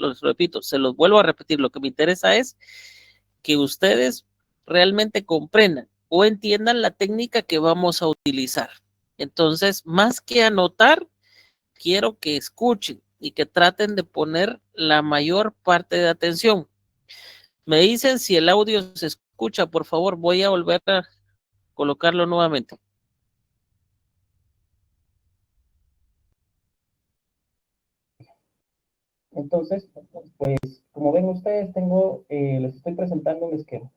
los repito, se los vuelvo a repetir, lo que me interesa es que ustedes realmente comprendan o entiendan la técnica que vamos a utilizar. Entonces, más que anotar, quiero que escuchen y que traten de poner la mayor parte de atención. Me dicen si el audio se escucha, por favor, voy a volver a colocarlo nuevamente. Entonces, pues, como ven ustedes, les estoy presentando un esquema.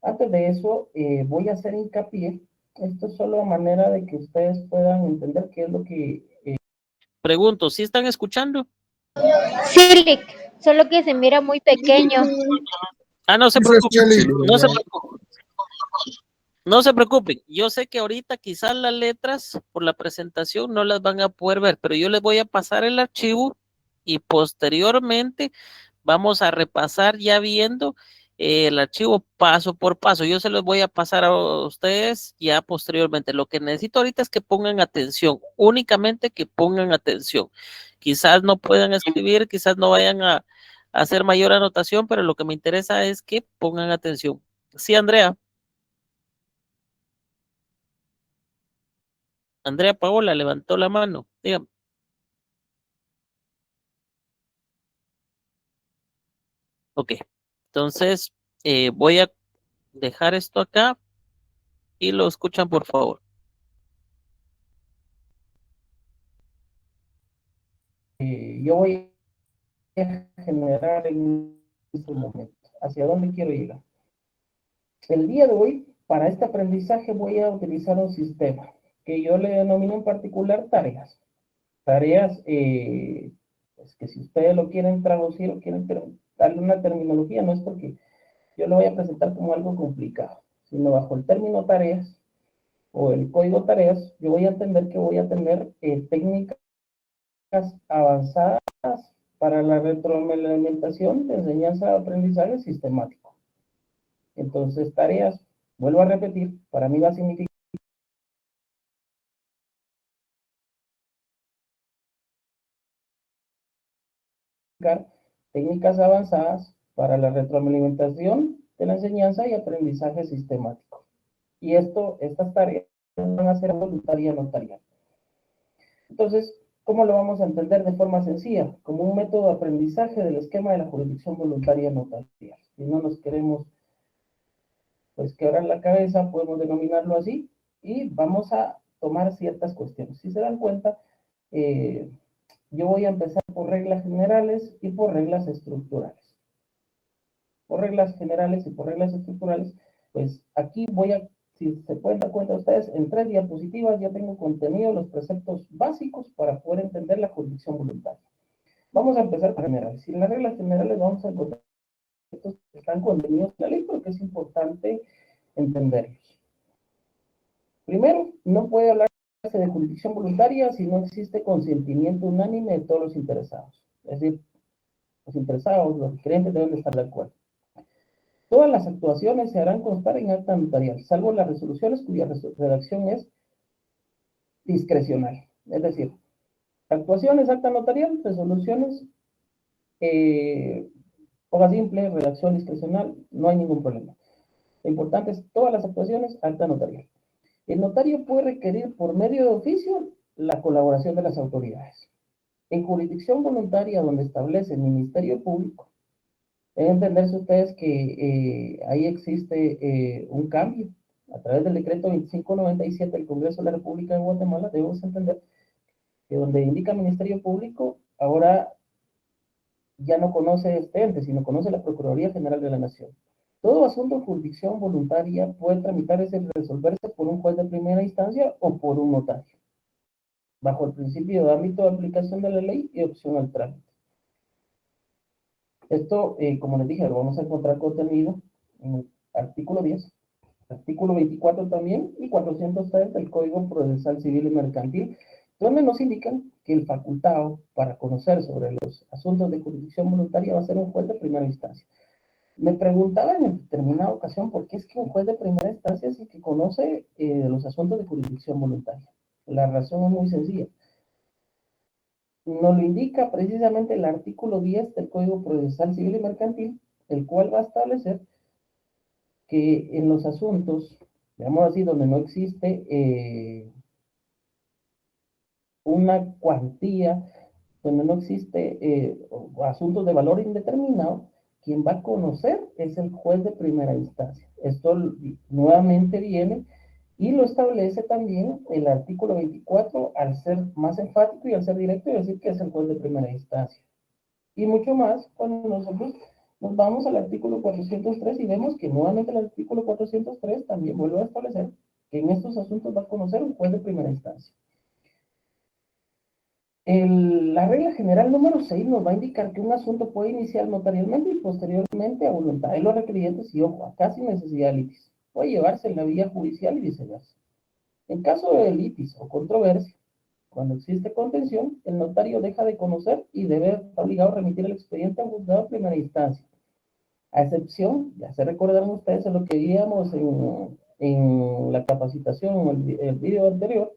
Antes de eso, voy a hacer hincapié. Esto es solo a manera de que ustedes puedan entender qué es lo que... Pregunto, ¿sí están escuchando? Sí, Rick, solo que se mira muy pequeño. No se preocupen, no se preocupen. No se preocupen, yo sé que ahorita quizás las letras por la presentación no las van a poder ver, pero yo les voy a pasar el archivo y posteriormente vamos a repasar ya viendo el archivo paso por paso. Yo se los voy a pasar a ustedes ya posteriormente. Lo que necesito ahorita es que pongan atención, únicamente que pongan atención. Quizás no puedan escribir, quizás no vayan a hacer mayor anotación, pero lo que me interesa es que pongan atención. Sí, Andrea. Andrea Paola levantó la mano. Dígame. Ok. Entonces, voy a dejar esto acá y lo escuchan, por favor. Yo voy a generar en este momento. ¿Hacia dónde quiero llegar? El día de hoy, para este aprendizaje, voy a utilizar un sistema que yo le denomino en particular tareas. Tareas, pues que si ustedes lo quieren traducir o quieren darle una terminología, no es porque yo lo voy a presentar como algo complicado, sino bajo el término tareas o el código tareas, yo voy a entender que voy a tener técnicas avanzadas para la retroalimentación de enseñanza de aprendizaje sistemático. Entonces, tareas, vuelvo a repetir, para mí va a significar técnicas avanzadas para la retroalimentación de la enseñanza y aprendizaje sistemático. Y estas tareas van a ser voluntaria notarial. Entonces, ¿cómo lo vamos a entender de forma sencilla? Como un método de aprendizaje del esquema de la jurisdicción voluntaria notarial. Si no nos queremos pues quebrar la cabeza, podemos denominarlo así, y vamos a tomar ciertas cuestiones. Si se dan cuenta, yo voy a empezar por reglas generales y por reglas estructurales. Por reglas generales y por reglas estructurales, pues aquí voy a, si se pueden dar cuenta ustedes, en 3 diapositivas ya tengo contenido los preceptos básicos para poder entender la jurisdicción voluntaria. Vamos a empezar por generales. Y en las reglas generales vamos a encontrar estos que están contenidos en la ley, porque es importante entenderlos. Primero, no puede hablarse de jurisdicción voluntaria si no existe consentimiento unánime de todos los interesados. Es decir, los interesados, los clientes deben estar de acuerdo. Todas las actuaciones se harán constar en acta notarial, salvo las resoluciones cuya redacción es discrecional. Es decir, actuaciones, acta notarial, resoluciones, hoja simple, redacción discrecional, no hay ningún problema. Lo importante es todas las actuaciones, acta notarial. El notario puede requerir por medio de oficio la colaboración de las autoridades. En jurisdicción voluntaria donde establece el Ministerio Público, deben entenderse ustedes que ahí existe un cambio. A través del decreto 2597 del Congreso de la República de Guatemala, debemos entender que donde indica Ministerio Público, ahora ya no conoce este ente, sino conoce la Procuraduría General de la Nación. Todo asunto de jurisdicción voluntaria puede tramitarse y resolverse por un juez de primera instancia o por un notario, bajo el principio de ámbito de aplicación de la ley y opción al trámite. Esto, como les dije, lo vamos a encontrar contenido en el artículo 10, artículo 24 también y 403 del Código Procesal Civil y Mercantil, donde nos indican que el facultado para conocer sobre los asuntos de jurisdicción voluntaria va a ser un juez de primera instancia. Me preguntaban en determinada ocasión por qué es que un juez de primera instancia es el que conoce los asuntos de jurisdicción voluntaria. La razón es muy sencilla. nos lo indica precisamente el artículo 10 del Código Procesal Civil y Mercantil, el cual va a establecer que en los asuntos, digamos así, donde no existe una cuantía, donde no existe asuntos de valor indeterminado, quien va a conocer es el juez de primera instancia. Esto nuevamente viene y lo establece también el artículo 24, al ser más enfático y al ser directo, y decir que es el juez de primera instancia. Y mucho más cuando nosotros nos vamos al artículo 403 y vemos que nuevamente el artículo 403 también vuelve a establecer que en estos asuntos va a conocer un juez de primera instancia. La regla general número 6 nos va a indicar que un asunto puede iniciar notarialmente y posteriormente a voluntad de los requirientes y, ojo, acá sin necesidad de litis. Puede llevarse en la vía judicial y viceversa. En caso de litis o controversia, cuando existe contención, el notario deja de conocer y debe estar obligado a remitir el expediente a juzgado de primera instancia. A excepción, ya se recordarán ustedes en lo que vimos en la capacitación, en el video anterior,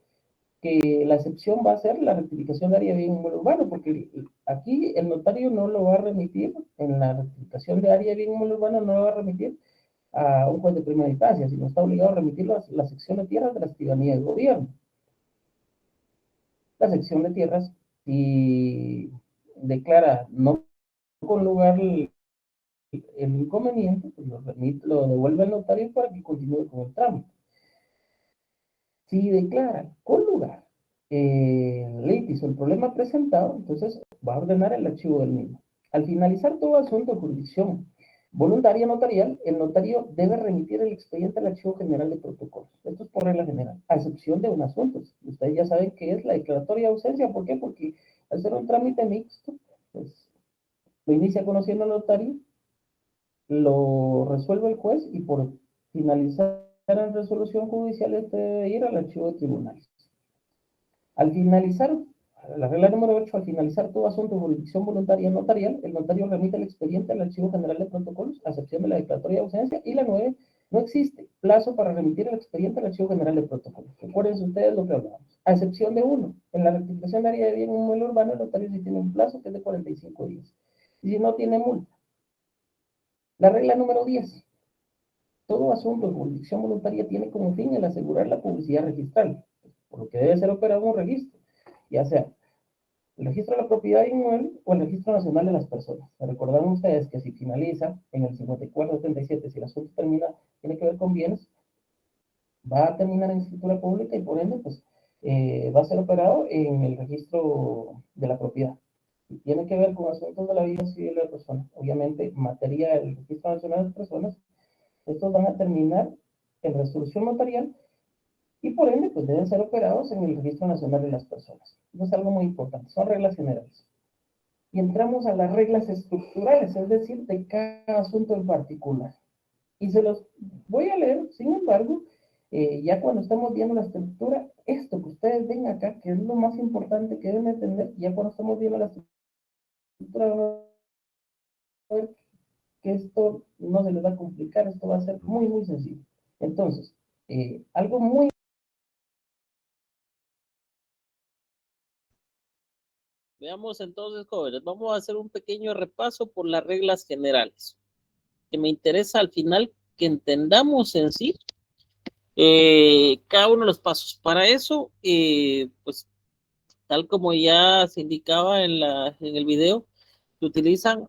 que la excepción va a ser la rectificación de área de bien inmueble urbano, porque aquí el notario no lo va a remitir, en la rectificación de área de bien inmueble urbano no lo va a remitir a un juez de primera instancia, sino está obligado a remitir la sección de tierras de la Secretaría del Gobierno. La sección de tierras, si declara no con lugar el inconveniente, pues lo devuelve al notario para que continúe con el trámite. Si declara con lugar litis o el problema presentado, entonces va a ordenar el archivo del mismo. Al finalizar todo asunto de jurisdicción voluntaria notarial, el notario debe remitir el expediente al Archivo General de Protocolos. Esto es por regla general, a excepción de un asunto. Ustedes ya saben qué es la declaratoria de ausencia. ¿Por qué? Porque al ser un trámite mixto, pues lo inicia conociendo al notario, lo resuelve el juez y por finalizar en resolución judicial este debe ir al archivo de tribunales. Al finalizar, la regla número 8, al finalizar todo asunto de jurisdicción voluntaria notarial, el notario remite el expediente al Archivo General de Protocolos, a excepción de la declaratoria de ausencia, y la 9, no existe plazo para remitir el expediente al Archivo General de Protocolos. Recuerden ustedes lo que hablamos. A excepción de uno, en la rectificación de área de bien inmueble urbano, el notario sí tiene un plazo que es de 45 días. Y si no, tiene multa. La regla número 10. Todo asunto de jurisdicción voluntaria tiene como fin el asegurar la publicidad registral, por lo que debe ser operado un registro, ya sea el registro de la propiedad inmueble o el registro nacional de las personas. Recordarán ustedes que si finaliza en el 54-77, si el asunto termina, tiene que ver con bienes, va a terminar en escritura pública y por ende, pues, va a ser operado en el registro de la propiedad. Si tiene que ver con asuntos de la vida civil de la persona, obviamente, materia del registro nacional de las personas, estos van a terminar en resolución notarial y por ende, pues deben ser operados en el Registro Nacional de las Personas. Eso es algo muy importante, son reglas generales. Y entramos a las reglas estructurales, es decir, de cada asunto en particular. Y se los voy a leer, sin embargo, ya cuando estamos viendo la estructura, esto que ustedes ven acá, que es lo más importante que deben entender, ya cuando estamos viendo la estructura, van a ver que esto no se les va a complicar, esto va a ser muy, muy sencillo. Entonces, algo muy... Veamos entonces, jóvenes, vamos a hacer un pequeño repaso por las reglas generales, que me interesa al final que entendamos en sí cada uno de los pasos. Para eso, pues tal como ya se indicaba en el video, se utilizan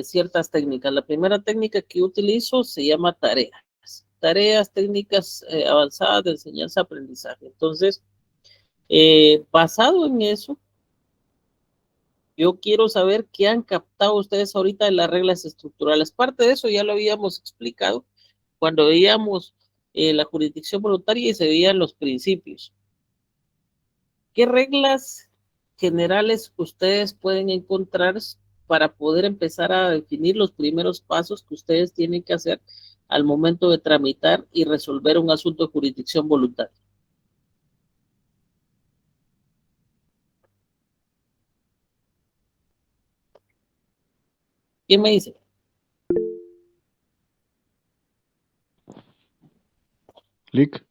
ciertas técnicas. La primera técnica que utilizo se llama tareas técnicas avanzadas de enseñanza-aprendizaje. Entonces, basado en eso, yo quiero saber qué han captado ustedes ahorita de las reglas estructurales. Parte de eso ya lo habíamos explicado cuando veíamos la jurisdicción voluntaria y se veían los principios. ¿Qué reglas generales ustedes pueden encontrar para poder empezar a definir los primeros pasos que ustedes tienen que hacer al momento de tramitar y resolver un asunto de jurisdicción voluntaria? ¿Quién me dice? Lick,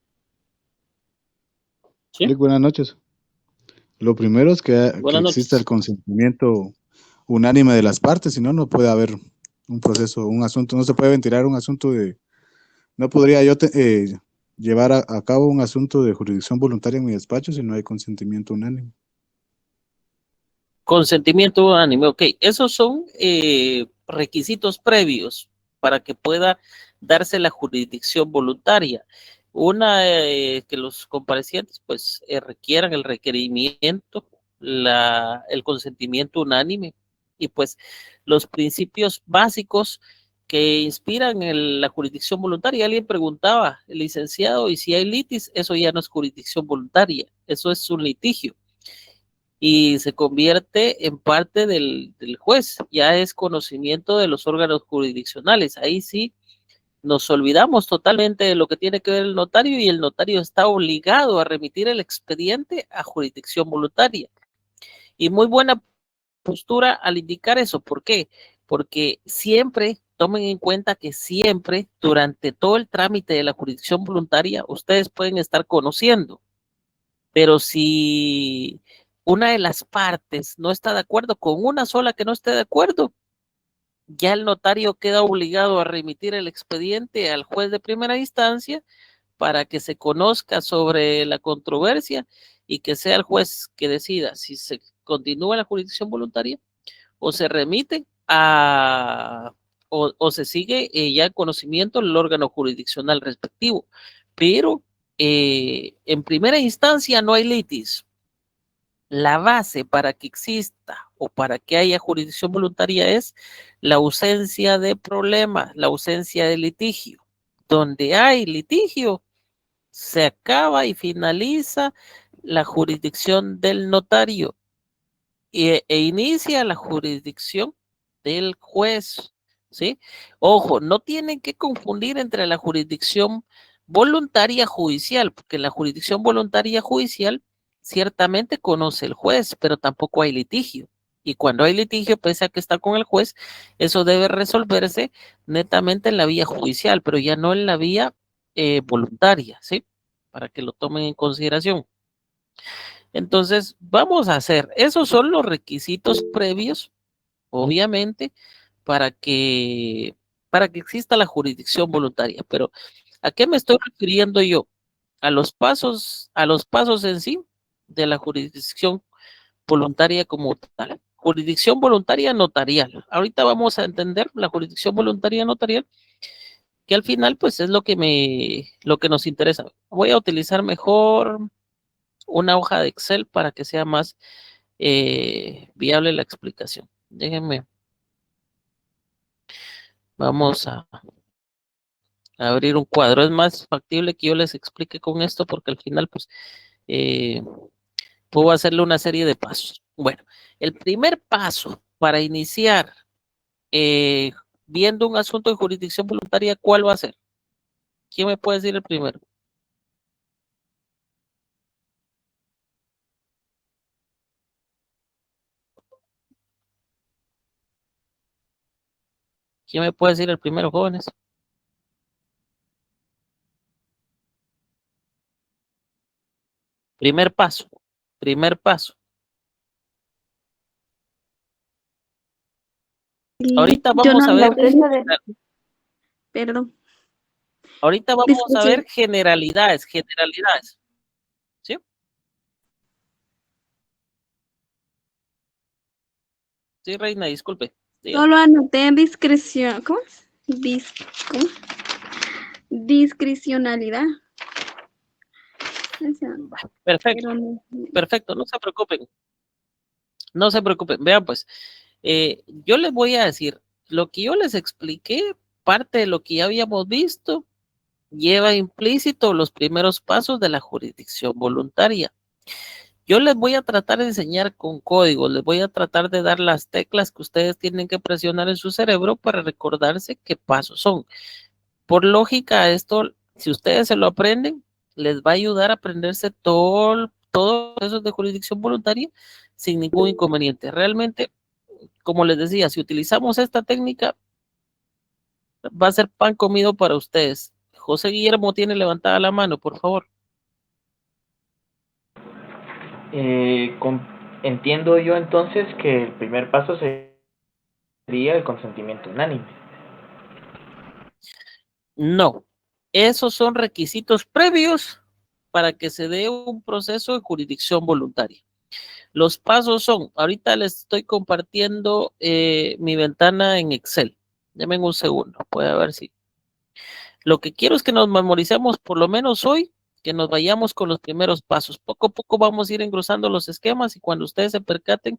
¿Sí? Lick, buenas noches. Lo primero es que Buenas exista el noches. consentimiento unánime de las partes, si no, no puede haber un proceso, un asunto, no se puede ventilar un asunto de, no podría yo llevar a cabo un asunto de jurisdicción voluntaria en mi despacho si no hay consentimiento unánime. Consentimiento unánime, ok. Esos son requisitos previos para que pueda darse la jurisdicción voluntaria. Una, que los comparecientes pues requieran el requerimiento, el consentimiento unánime y pues los principios básicos que inspiran la jurisdicción voluntaria. Alguien preguntaba, el licenciado, ¿y si hay litis? Eso ya no es jurisdicción voluntaria, eso es un litigio y se convierte en parte del juez, ya es conocimiento de los órganos jurisdiccionales. Ahí sí nos olvidamos totalmente de lo que tiene que ver el notario y el notario está obligado a remitir el expediente a jurisdicción voluntaria. Y muy buena postura al indicar eso. ¿Por qué? Porque siempre, tomen en cuenta que siempre, durante todo el trámite de la jurisdicción voluntaria, ustedes pueden estar conociendo, pero si una de las partes no está de acuerdo con una sola que no esté de acuerdo, ya el notario queda obligado a remitir el expediente al juez de primera instancia para que se conozca sobre la controversia y que sea el juez que decida si se continúa la jurisdicción voluntaria o se remite o se sigue ya en conocimiento del órgano jurisdiccional respectivo. Pero en primera instancia no hay litis. La base para que exista o para que haya jurisdicción voluntaria es la ausencia de problema, la ausencia de litigio. Donde hay litigio, se acaba y finaliza la jurisdicción del notario e inicia la jurisdicción del juez, ¿sí? Ojo, no tienen que confundir entre la jurisdicción voluntaria judicial, porque la jurisdicción voluntaria judicial ciertamente conoce el juez, pero tampoco hay litigio. Y cuando hay litigio, pese a que está con el juez, eso debe resolverse netamente en la vía judicial, pero ya no en la vía voluntaria, ¿sí? Para que lo tomen en consideración. Entonces, vamos a hacer, esos son los requisitos previos, obviamente, para que exista la jurisdicción voluntaria. Pero, ¿a qué me estoy refiriendo yo? A los pasos en sí de la jurisdicción voluntaria como tal. Jurisdicción voluntaria notarial. Ahorita vamos a entender la jurisdicción voluntaria notarial, que al final, pues, es lo que nos interesa. Voy a utilizar mejor una hoja de Excel para que sea más viable la explicación. Déjenme, vamos a abrir un cuadro. Es más factible que yo les explique con esto porque al final, pues, eh, puedo hacerle una serie de pasos. Bueno, el primer paso para iniciar eh, viendo un asunto de jurisdicción voluntaria, ¿cuál va a ser? ¿Quién me puede decir el primero? ¿Quién me puede decir el primero, jóvenes? Primer paso, primer paso. Ahorita vamos a ver, Perdón. ahorita vamos a ver generalidades, ¿sí? Sí, Reina, disculpe. Dígame. Solo anoté discreción. ¿Cómo es? ¿Cómo? Discrecionalidad. Perfecto, perfecto, no se preocupen. No se preocupen. Vean, pues, yo les voy a decir, lo que yo les expliqué, parte de lo que ya habíamos visto, lleva implícito los primeros pasos de la jurisdicción voluntaria. Yo les voy a tratar de enseñar con códigos, les voy a tratar de dar las teclas que ustedes tienen que presionar en su cerebro para recordarse qué pasos son. Por lógica, esto, si ustedes se lo aprenden, les va a ayudar a aprenderse todos los procesos de jurisdicción voluntaria sin ningún inconveniente. Realmente, como les decía, si utilizamos esta técnica, va a ser pan comido para ustedes. José Guillermo tiene levantada la mano, por favor. Entiendo yo entonces que el primer paso sería el consentimiento unánime. No, esos son requisitos previos para que se dé un proceso de jurisdicción voluntaria. Los pasos son, ahorita les estoy compartiendo mi ventana en Excel. Denme un segundo, voy a ver si. Lo que quiero es que nos memoricemos por lo menos hoy, que nos vayamos con los primeros pasos. Poco a poco vamos a ir engrosando los esquemas y cuando ustedes se percaten,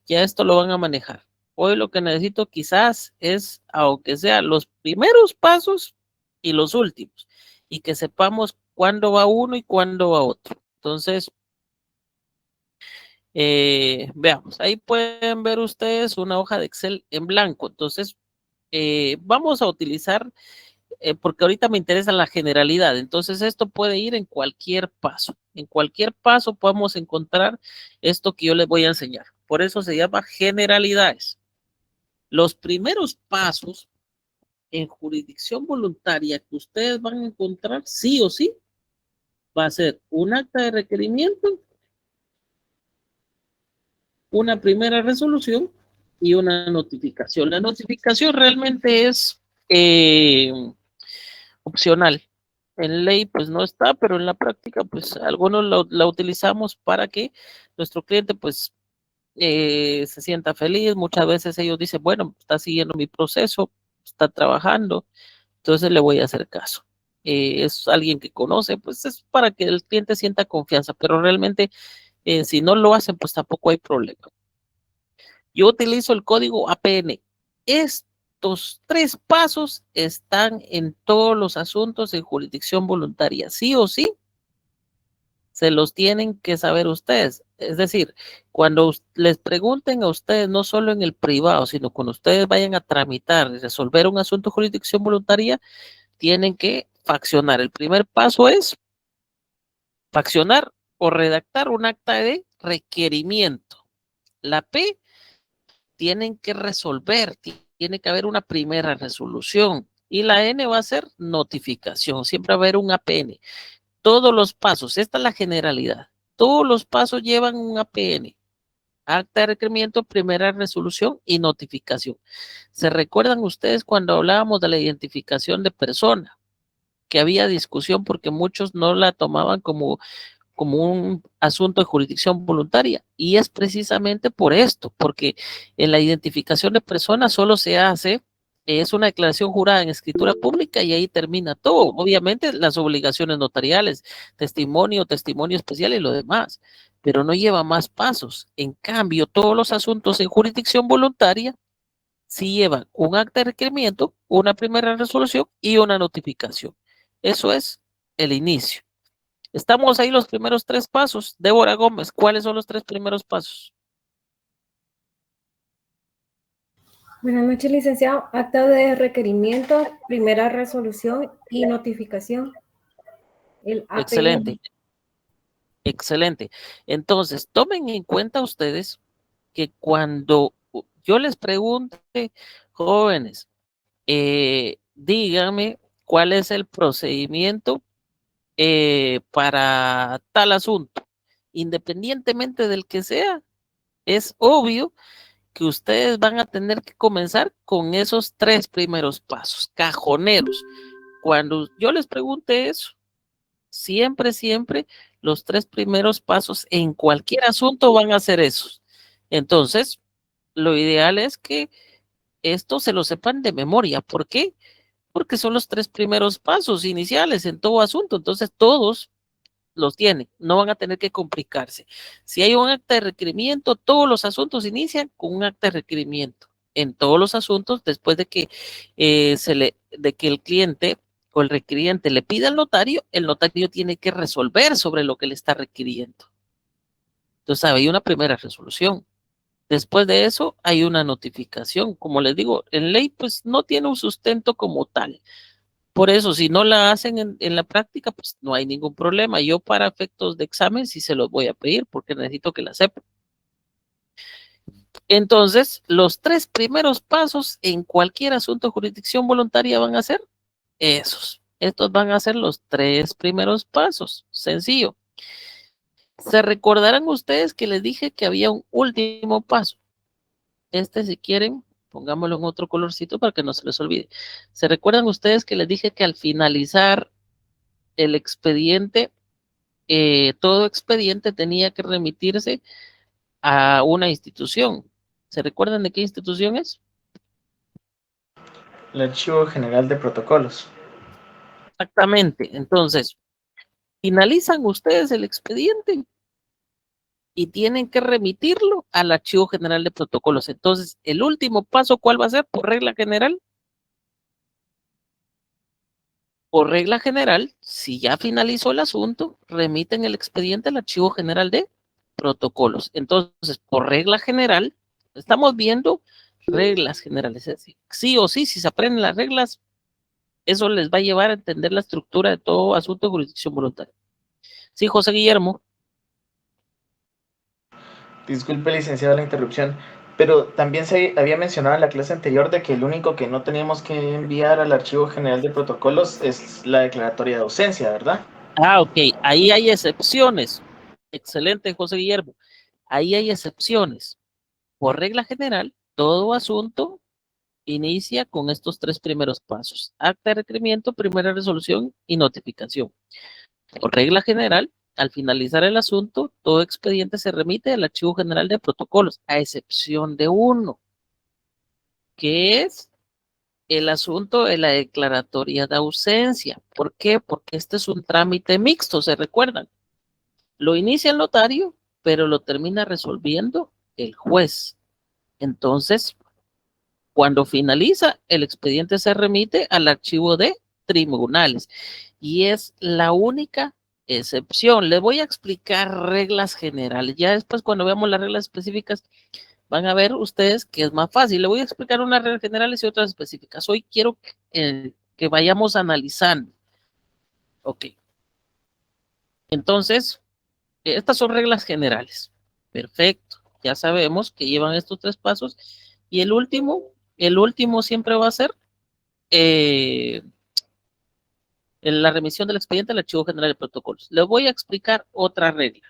ya esto lo van a manejar. Hoy lo que necesito quizás es, aunque sea los primeros pasos y los últimos, y que sepamos cuándo va uno y cuándo va otro. Entonces, veamos, ahí pueden ver ustedes una hoja de Excel en blanco. Entonces, vamos a utilizar, porque ahorita me interesa la generalidad. Entonces, esto puede ir en cualquier paso. En cualquier paso podemos encontrar esto que yo les voy a enseñar. Por eso se llama generalidades. Los primeros pasos en jurisdicción voluntaria que ustedes van a encontrar, sí o sí, va a ser un acta de requerimiento, una primera resolución y una notificación. La notificación realmente es opcional. En ley pues no está, pero en la práctica pues algunos la utilizamos para que nuestro cliente pues se sienta feliz. Muchas veces ellos dicen, bueno, está siguiendo mi proceso, está trabajando, entonces le voy a hacer caso. Es alguien que conoce, pues es para que el cliente sienta confianza, pero realmente si no lo hacen, pues tampoco hay problema. Yo utilizo el código APN. Estos 3 pasos están en todos los asuntos de jurisdicción voluntaria, sí o sí, se los tienen que saber ustedes. Es decir, cuando les pregunten a ustedes, no solo en el privado, sino cuando ustedes vayan a tramitar y resolver un asunto de jurisdicción voluntaria, tienen que faccionar. El primer paso es faccionar o redactar un acta de requerimiento. La P, tienen que resolver, tiene que haber una primera resolución. Y la N va a ser notificación, siempre va a haber un APN. Todos los pasos, esta es la generalidad, todos los pasos llevan un APN. Acta de requerimiento, primera resolución y notificación. ¿Se recuerdan ustedes cuando hablábamos de la identificación de persona? Que había discusión porque muchos no la tomaban como un asunto de jurisdicción voluntaria. Y es precisamente por esto, porque en la identificación de personas solo se hace, es una declaración jurada en escritura pública y ahí termina todo. Obviamente las obligaciones notariales, testimonio especial y lo demás, pero no lleva más pasos. En cambio, todos los asuntos en jurisdicción voluntaria sí llevan un acta de requerimiento, una primera resolución y una notificación. Eso es el inicio. Estamos ahí los primeros 3 pasos. Débora Gómez, ¿cuáles son los 3 primeros pasos? Buenas noches, licenciado. Acta de requerimiento, primera resolución y notificación. El APN. Excelente. Excelente. Entonces, tomen en cuenta ustedes que cuando yo les pregunte, jóvenes, díganme cuál es el procedimiento para tal asunto, independientemente del que sea, es obvio que ustedes van a tener que comenzar con esos 3 primeros pasos, cajoneros. Cuando yo les pregunte eso, siempre los 3 primeros pasos en cualquier asunto van a ser esos. Entonces, lo ideal es que esto se lo sepan de memoria. ¿Por qué? Porque son los 3 primeros pasos iniciales en todo asunto. Entonces, todos los tienen, no van a tener que complicarse. Si hay un acta de requerimiento, todos los asuntos inician con un acta de requerimiento. En todos los asuntos, después de que de que el cliente o el requiriente le pida al notario, el notario tiene que resolver sobre lo que le está requiriendo. Entonces, hay una primera resolución. Después de eso, hay una notificación. Como les digo, en ley, pues no tiene un sustento como tal. Por eso, si no la hacen en la práctica, pues no hay ningún problema. Yo para efectos de examen sí se los voy a pedir porque necesito que la sepan. Entonces, los 3 primeros pasos en cualquier asunto de jurisdicción voluntaria van a ser esos. Estos van a ser los 3 primeros pasos. Sencillo. Se recordarán ustedes que les dije que había un último paso. Si quieren, pongámoslo en otro colorcito para que no se les olvide. ¿Se recuerdan ustedes que les dije que al finalizar el expediente, todo expediente tenía que remitirse a una institución? ¿Se recuerdan de qué institución es? El Archivo General de Protocolos. Exactamente. Entonces, finalizan ustedes el expediente y tienen que remitirlo al Archivo General de Protocolos. Entonces, el último paso, ¿cuál va a ser? Por regla general. Por regla general, si ya finalizó el asunto, remiten el expediente al Archivo General de Protocolos. Entonces, por regla general, estamos viendo reglas generales. Es decir, sí o sí, si se aprenden las reglas, eso les va a llevar a entender la estructura de todo asunto de jurisdicción voluntaria. Sí, José Guillermo. Disculpe, licenciado, la interrupción, pero también se había mencionado en la clase anterior de que el único que no teníamos que enviar al Archivo General de Protocolos es la declaratoria de ausencia, ¿verdad? Ah, ok, ahí hay excepciones. Excelente, José Guillermo. Ahí hay excepciones. Por regla general, todo asunto inicia con estos tres primeros pasos: acta de requerimiento, primera resolución y notificación. Por regla general, al finalizar el asunto, todo expediente se remite al Archivo General de Protocolos, a excepción de uno, que es el asunto de la declaratoria de ausencia. ¿Por qué? Porque este es un trámite mixto, ¿se recuerdan? Lo inicia el notario, pero lo termina resolviendo el juez. Entonces, cuando finaliza, el expediente se remite al archivo de tribunales y es la única excepción. Les voy a explicar reglas generales. Ya después, cuando veamos las reglas específicas, van a ver ustedes que es más fácil. Les voy a explicar unas reglas generales y otras específicas. Hoy quiero que vayamos analizando. Ok. Entonces, estas son reglas generales. Perfecto. Ya sabemos que llevan estos tres pasos. Y el último siempre va a ser en la remisión del expediente al Archivo General de Protocolos. Les voy a explicar otra regla.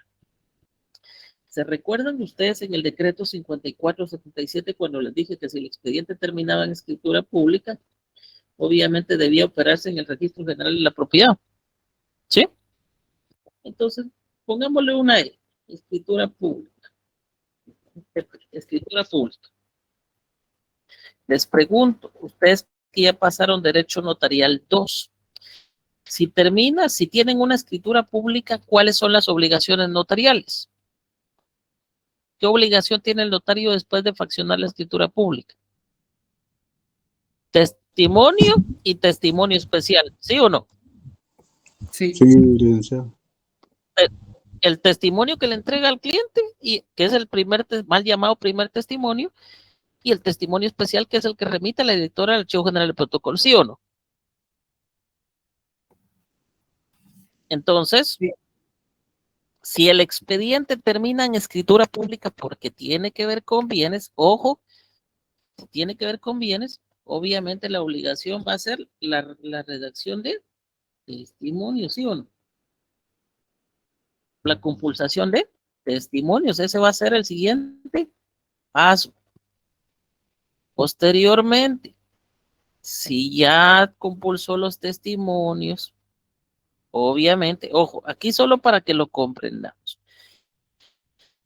¿Se recuerdan ustedes en el decreto 5477 cuando les dije que si el expediente terminaba en escritura pública, obviamente debía operarse en el Registro General de la Propiedad? ¿Sí? Entonces, pongámosle una E, escritura pública. Escritura pública. Les pregunto, ustedes que ya pasaron Derecho Notarial 2, si tienen una escritura pública, ¿cuáles son las obligaciones notariales? ¿Qué obligación tiene el notario después de faccionar la escritura pública? Testimonio y testimonio especial, ¿sí o no? Sí, licenciado. El testimonio que le entrega al cliente, y que es el mal llamado primer testimonio, y el testimonio especial, que es el que remite a la editora al Archivo General del Protocolo, ¿sí o no? Entonces, sí, si el expediente termina en escritura pública porque tiene que ver con bienes, ojo, si tiene que ver con bienes, obviamente la obligación va a ser la redacción de testimonios, ¿sí o no? La compulsación de testimonios, ese va a ser el siguiente paso. Posteriormente, si ya compulsó los testimonios, obviamente, ojo, aquí solo para que lo comprendamos.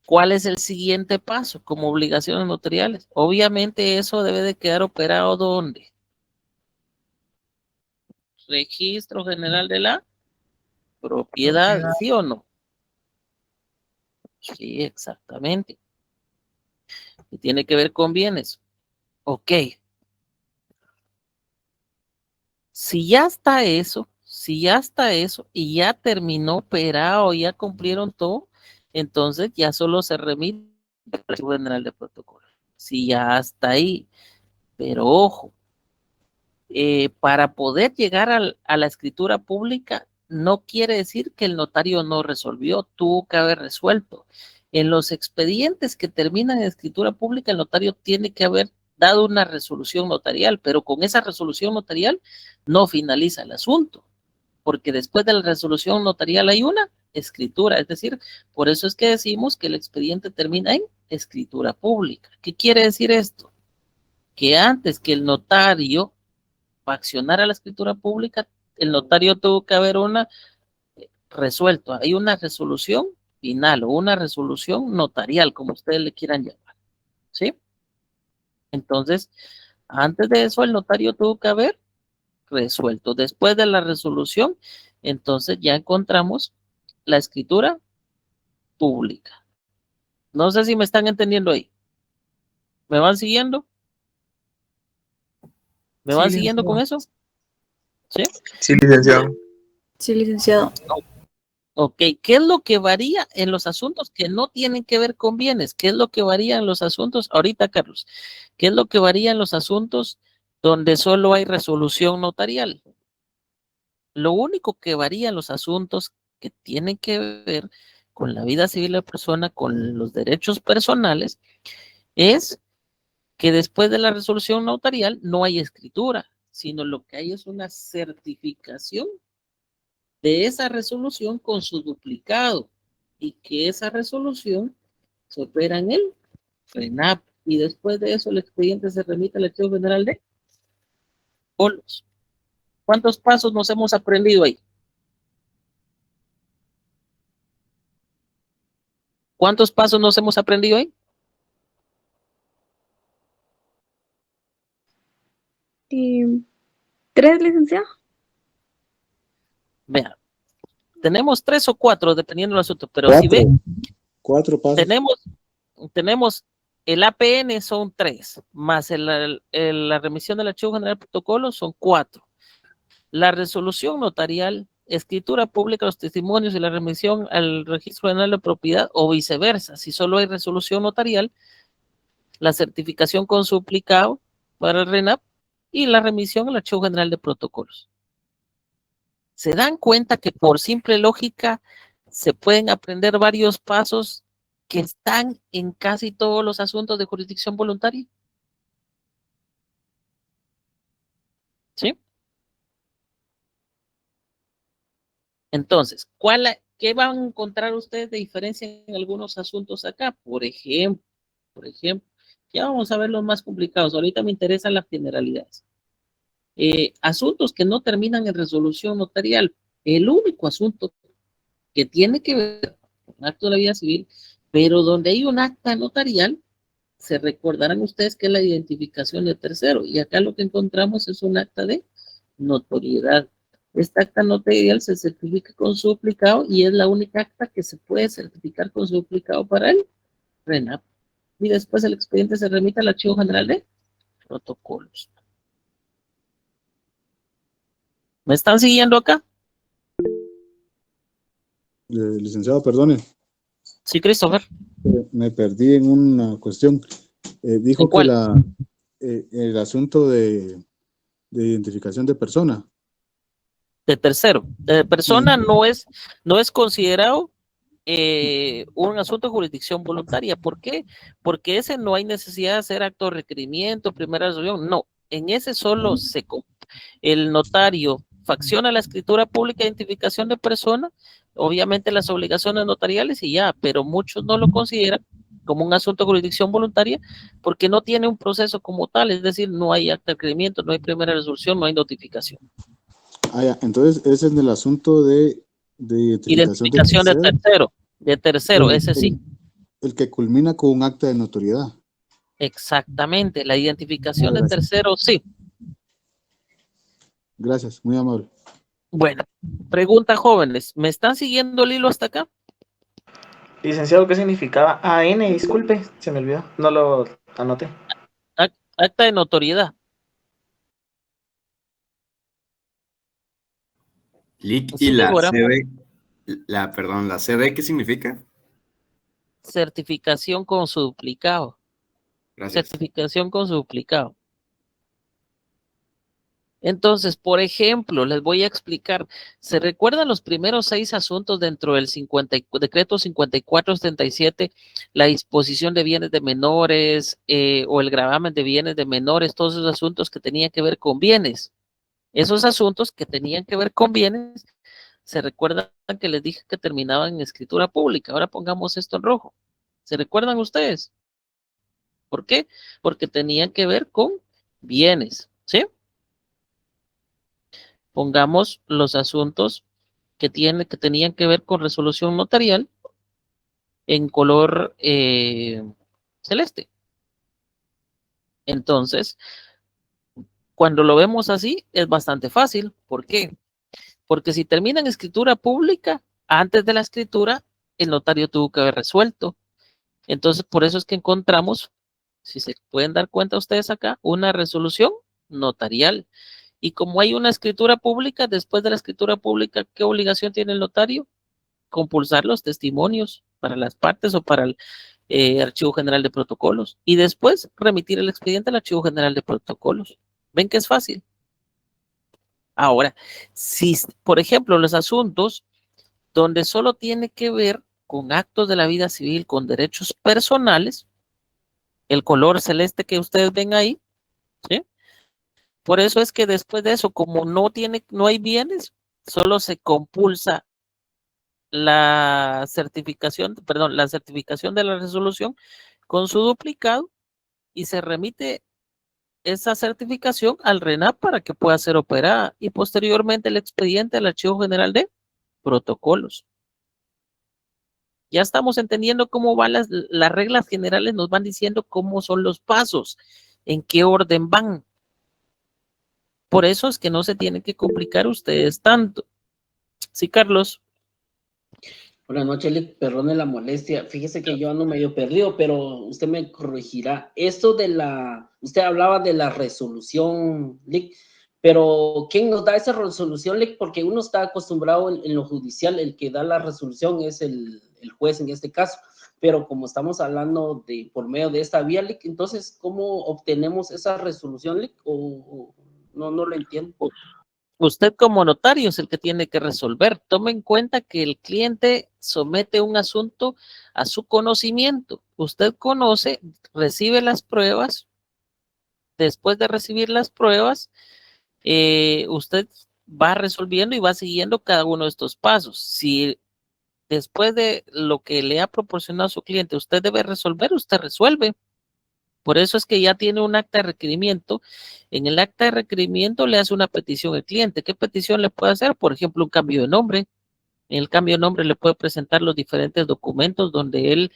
¿Cuál es el siguiente paso como obligaciones notariales? Obviamente eso debe de quedar operado ¿dónde? Registro General de la Propiedad, ¿sí o no? Sí, exactamente. Y tiene que ver con bienes. Ok. Si ya está eso y ya terminó operado, ya cumplieron todo, entonces ya solo se remite al Archivo General de Protocolo. Si ya está ahí. Pero ojo, para poder llegar a la escritura pública no quiere decir que el notario no resolvió, tuvo que haber resuelto. En los expedientes que terminan en escritura pública, el notario tiene que haber dado una resolución notarial, pero con esa resolución notarial no finaliza el asunto, porque después de la resolución notarial hay una escritura, es decir, por eso es que decimos que el expediente termina en escritura pública. ¿Qué quiere decir esto? Que antes que el notario accionara la escritura pública, el notario tuvo que haber una resuelto, hay una resolución final o una resolución notarial, como ustedes le quieran llamar, ¿sí? Entonces, antes de eso, el notario tuvo que haber resuelto. Después de la resolución, entonces ya encontramos la escritura pública. No sé si me están entendiendo ahí. ¿Me van siguiendo? ¿Me van siguiendo con eso? ¿Sí? Sí, licenciado. Sí, licenciado. Ok, ¿qué es lo que varía en los asuntos que no tienen que ver con bienes? ¿Qué es lo que varía en los asuntos? Ahorita, Carlos, ¿qué es lo que varía en los asuntos donde solo hay resolución notarial? Lo único que varía en los asuntos que tienen que ver con la vida civil de la persona, con los derechos personales, es que después de la resolución notarial no hay escritura, sino lo que hay es una certificación de esa resolución con su duplicado y que esa resolución se opera en el FRENAP y después de eso el expediente se remite al Archivo General de Protocolos. ¿Cuántos pasos nos hemos aprendido ahí? ¿Cuántos pasos nos hemos aprendido ahí? Y 3, licenciado. Vean, tenemos 3 o 4 dependiendo del asunto, pero si ven, 4 pasos. tenemos el APN son 3, más la remisión del Archivo General de Protocolo son 4. La resolución notarial, escritura pública, los testimonios y la remisión al Registro General de Propiedad o viceversa. Si solo hay resolución notarial, la certificación con suplicado para el RENAP y la remisión al Archivo General de Protocolos. ¿Se dan cuenta que por simple lógica se pueden aprender varios pasos que están en casi todos los asuntos de jurisdicción voluntaria? ¿Sí? Entonces, ¿qué van a encontrar ustedes de diferencia en algunos asuntos acá? Por ejemplo, ya vamos a ver los más complicados. Ahorita me interesan las generalidades. Asuntos que no terminan en resolución notarial. El único asunto que tiene que ver con acto de la vida civil, pero donde hay un acta notarial, se recordarán ustedes que es la identificación de tercero. Y acá lo que encontramos es un acta de notoriedad. Esta acta notarial se certifica con su duplicado y es la única acta que se puede certificar con su duplicado para el RENAP. Y después el expediente se remite al Archivo General de Protocolos. ¿Me están siguiendo acá? Licenciado, perdone. Sí, Christopher. Me perdí en una cuestión. Dijo ¿En cuál? que el asunto de identificación de persona. De tercero. De persona no es considerado un asunto de jurisdicción voluntaria. ¿Por qué? Porque ese no hay necesidad de hacer acto de requerimiento, primera resolución. No, en ese solo el notario facciona la escritura pública de identificación de persona, obviamente las obligaciones notariales y ya, pero muchos no lo consideran como un asunto de jurisdicción voluntaria porque no tiene un proceso como tal, es decir, no hay acta de requerimiento, no hay primera resolución, no hay notificación. Ah, ya. Entonces, ese es el asunto de Identificación de tercero, ese sí. El que culmina con un acta de notoriedad. Exactamente, la identificación de tercero, sí. Gracias, muy amable. Bueno, pregunta jóvenes, ¿me están siguiendo el hilo hasta acá? Licenciado, ¿qué significaba AN? Disculpe, se me olvidó, no lo anoté. Acta de notoriedad. LIC Sí, y la ahora. CD, la CD, ¿qué significa? Certificación con su duplicado. Gracias. Certificación con su duplicado. Entonces, por ejemplo, les voy a explicar. ¿Se recuerdan los primeros 6 asuntos dentro del decreto 5477, la disposición de bienes de menores o el gravamen de bienes de menores, todos esos asuntos que tenían que ver con bienes? Esos asuntos que tenían que ver con bienes, se recuerdan que les dije que terminaban en escritura pública? Ahora pongamos esto en rojo. ¿Se recuerdan ustedes? ¿Por qué? Porque tenían que ver con bienes, ¿sí? Pongamos los asuntos que tenían que ver con resolución notarial en color celeste. Entonces, cuando lo vemos así, es bastante fácil. ¿Por qué? Porque si termina en escritura pública, antes de la escritura, el notario tuvo que haber resuelto. Entonces, por eso es que encontramos, si se pueden dar cuenta ustedes acá, una resolución notarial. Y como hay una escritura pública, después de la escritura pública, ¿qué obligación tiene el notario? Compulsar los testimonios para las partes o para el Archivo General de Protocolos. Y después remitir el expediente al Archivo General de Protocolos. ¿Ven que es fácil? Ahora, si, por ejemplo, los asuntos donde solo tiene que ver con actos de la vida civil, con derechos personales, el color celeste que ustedes ven ahí, ¿sí? Por eso es que después de eso, como no hay bienes, solo se compulsa la certificación de la resolución con su duplicado y se remite esa certificación al RENAP para que pueda ser operada y posteriormente el expediente al Archivo General de Protocolos. Ya estamos entendiendo cómo van las reglas generales, nos van diciendo cómo son los pasos, en qué orden van. Por eso es que no se tienen que complicar ustedes tanto. Sí, Carlos. Buenas noches, Lick, perdone la molestia. Fíjese que yo ando medio perdido, pero usted me corregirá. Usted hablaba de la resolución, Lick, pero ¿quién nos da esa resolución, Lick? Porque uno está acostumbrado en lo judicial, el que da la resolución es el juez en este caso, pero como estamos hablando por medio de esta vía, Lick, entonces, ¿cómo obtenemos esa resolución, Lick? O no lo entiendo. Usted como notario es el que tiene que resolver. Tome en cuenta que el cliente somete un asunto a su conocimiento. Usted conoce, recibe las pruebas. Después de recibir las pruebas, usted va resolviendo y va siguiendo cada uno de estos pasos. Si después de lo que le ha proporcionado su cliente, usted debe resolver, usted resuelve. Por eso es que ya tiene un acta de requerimiento. En el acta de requerimiento le hace una petición al cliente. ¿Qué petición le puede hacer? Por ejemplo, un cambio de nombre. En el cambio de nombre le puede presentar los diferentes documentos donde él,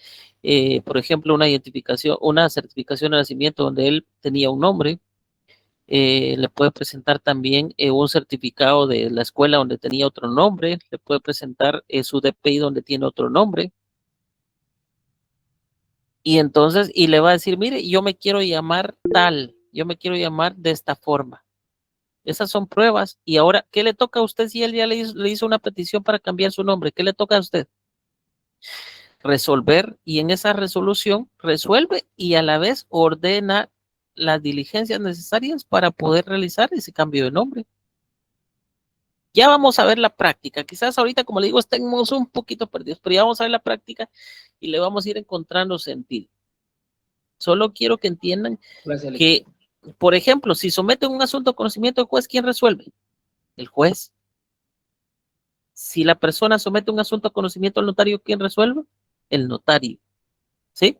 por ejemplo, una certificación de nacimiento donde él tenía un nombre. Le puede presentar también un certificado de la escuela donde tenía otro nombre. Le puede presentar su DPI donde tiene otro nombre. Y entonces, y le va a decir, mire, yo me quiero llamar tal, yo me quiero llamar de esta forma. Esas son pruebas. Y ahora, ¿qué le toca a usted si él ya le hizo una petición para cambiar su nombre? ¿Qué le toca a usted? Resolver, y en esa resolución resuelve y a la vez ordena las diligencias necesarias para poder realizar ese cambio de nombre. Ya vamos a ver la práctica. Quizás ahorita, como le digo, estemos un poquito perdidos, pero ya vamos a ver la práctica y le vamos a ir encontrando sentido. Solo quiero que entiendan que, por ejemplo, si someten un asunto a conocimiento del juez, ¿quién resuelve? El juez. Si la persona somete un asunto a conocimiento al notario, ¿quién resuelve? El notario. ¿Sí?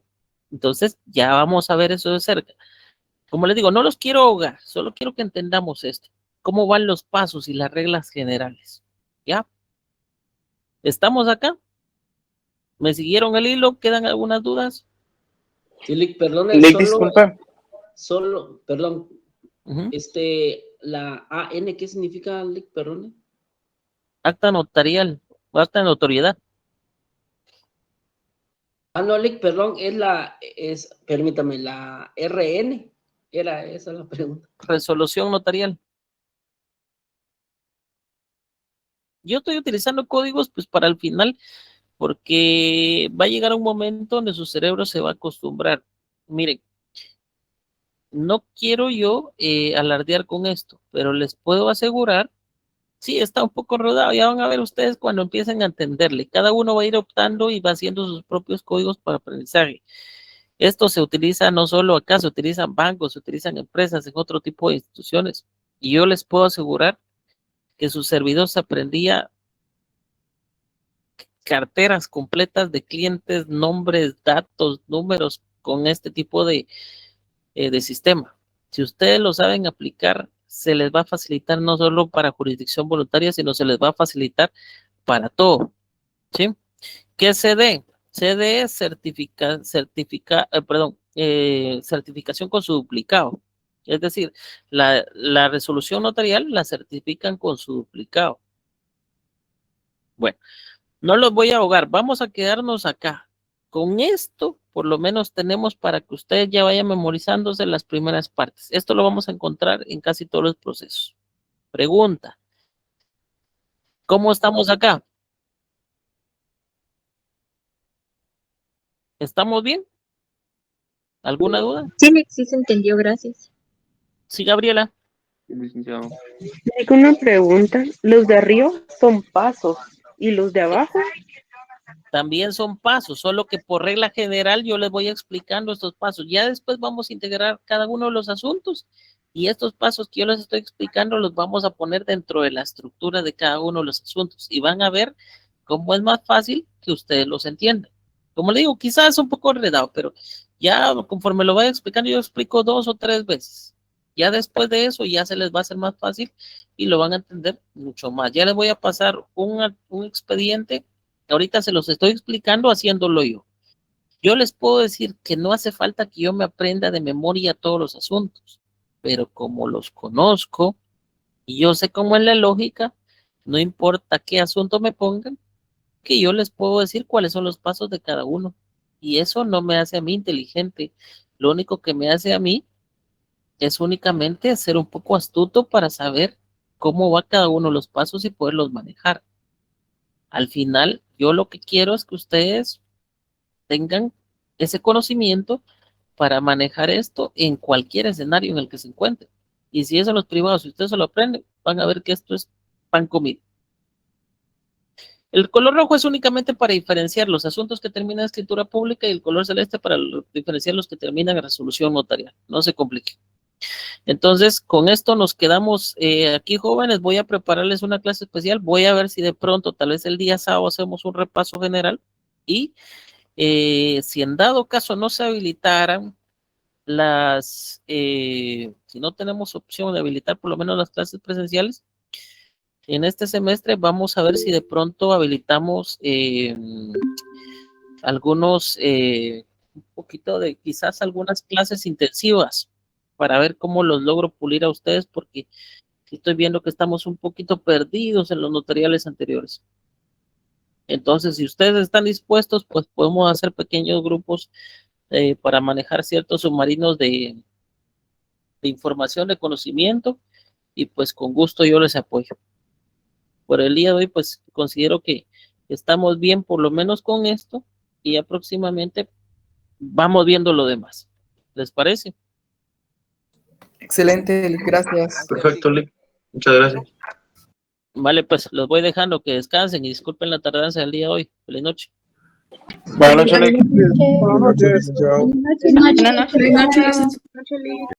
Entonces, ya vamos a ver eso de cerca. Como les digo, no los quiero ahogar, solo quiero que entendamos esto. Cómo van los pasos y las reglas generales. ¿Ya? ¿Estamos acá? ¿Me siguieron el hilo? ¿Quedan algunas dudas? Sí, Lick, perdone, perdón. La AN, ¿qué significa, Lick? Perdone. Acta notarial, acta de notoriedad. No, Lick, perdón, permítame, la RN, era esa la pregunta. Resolución notarial. Yo estoy utilizando códigos pues para el final, porque va a llegar un momento donde su cerebro se va a acostumbrar. Miren, no quiero yo alardear con esto, pero les puedo asegurar, sí, está un poco rodado, ya van a ver ustedes cuando empiecen a entenderle. Cada uno va a ir optando y va haciendo sus propios códigos para aprendizaje. Esto se utiliza no solo acá, se utilizan bancos, se utilizan empresas, en otro tipo de instituciones. Y yo les puedo asegurar que su servidor se aprendía carteras completas de clientes, nombres, datos, números con este tipo de sistema. Si ustedes lo saben aplicar, se les va a facilitar no solo para jurisdicción voluntaria, sino se les va a facilitar para todo. ¿Sí? ¿Qué es CD? CD es certificación con su duplicado. Es decir, la resolución notarial la certifican con su duplicado. Bueno, no los voy a ahogar, vamos a quedarnos acá. Con esto, por lo menos tenemos para que ustedes ya vayan memorizándose las primeras partes. Esto lo vamos a encontrar en casi todos los procesos. Pregunta. ¿Cómo estamos acá? ¿Estamos bien? ¿Alguna duda? Sí se entendió, gracias. Sí, Gabriela. Tengo una pregunta. Los de arriba son pasos y los de abajo. También son pasos, solo que por regla general yo les voy explicando estos pasos. Ya después vamos a integrar cada uno de los asuntos y estos pasos que yo les estoy explicando los vamos a poner dentro de la estructura de cada uno de los asuntos y van a ver cómo es más fácil que ustedes los entiendan. Como le digo, quizás es un poco enredado, pero ya conforme lo vaya explicando, yo explico 2 o 3 veces. Ya después de eso ya se les va a hacer más fácil y lo van a entender mucho más. Ya les voy a pasar un expediente. Ahorita se los estoy explicando haciéndolo yo. Yo les puedo decir que no hace falta que yo me aprenda de memoria todos los asuntos, pero como los conozco y yo sé cómo es la lógica, no importa qué asunto me pongan, que yo les puedo decir cuáles son los pasos de cada uno. Y eso no me hace a mí inteligente. Lo único que me hace a mí es únicamente ser un poco astuto para saber cómo va cada uno de los pasos y poderlos manejar. Al final, yo lo que quiero es que ustedes tengan ese conocimiento para manejar esto en cualquier escenario en el que se encuentren. Y si es en los privados, si ustedes se lo aprenden, van a ver que esto es pan comido. El color rojo es únicamente para diferenciar los asuntos que terminan en escritura pública y el color celeste para diferenciar los que terminan en resolución notarial. No se complique. Entonces, con esto nos quedamos aquí, jóvenes. Voy a prepararles una clase especial. Voy a ver si de pronto, tal vez el día sábado, hacemos un repaso general. Y si en dado caso no se habilitaran si no tenemos opción de habilitar por lo menos las clases presenciales, en este semestre vamos a ver si de pronto habilitamos algunos, un poquito de quizás algunas clases intensivas para ver cómo los logro pulir a ustedes, porque estoy viendo que estamos un poquito perdidos en los notariales anteriores. Entonces, si ustedes están dispuestos, pues podemos hacer pequeños grupos para manejar ciertos submarinos de información, de conocimiento, y pues con gusto yo les apoyo. Por el día de hoy, pues considero que estamos bien por lo menos con esto y ya próximamente vamos viendo lo demás. ¿Les parece? Excelente, gracias. Perfecto, Lick. Muchas gracias. Vale, pues los voy dejando que descansen y disculpen la tardanza del día de hoy. Feliz noche. Buenas noches, Lick. Buenas noches. Chao. Buenas noches.